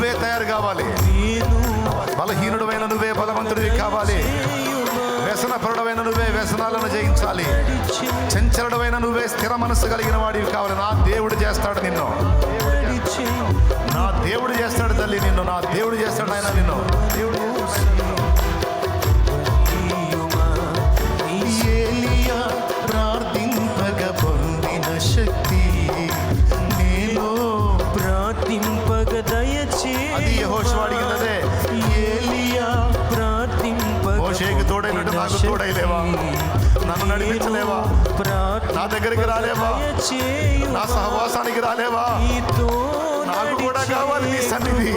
నువ్వే తయారు కావాలి. బలహీనుడమైన నువ్వే బలవంతుడివి కావాలి. వ్యసనపరుడమైన నువ్వే వ్యసనాలను జయించాలి. చంచలుడమైన నువ్వే స్థిర మనస్సు కలిగిన వాడివి కావాలి. నా దేవుడు చేస్తాడు నిన్ను, నా దేవుడు చేస్తాడు తల్లి నిన్ను, నా దేవుడు చేస్తాడు ఆయన నిన్ను. ఏలియా ప్రార్థింపగ పొందిన శక్తి నేను ప్రార్థింపగ దయచే. అది యెహోషువ అడిగినదే. ఏలియా ప్రార్థింపగ మోషేకి తోడైనట్టు నాకు తోడైలేవా? నన్ను నడిపించలేవా? నా దగ్గరికి రాలేవా? నా సహవాసానికి రాలేవా? నాకు కూడా కావాలి నీ సన్నిధి.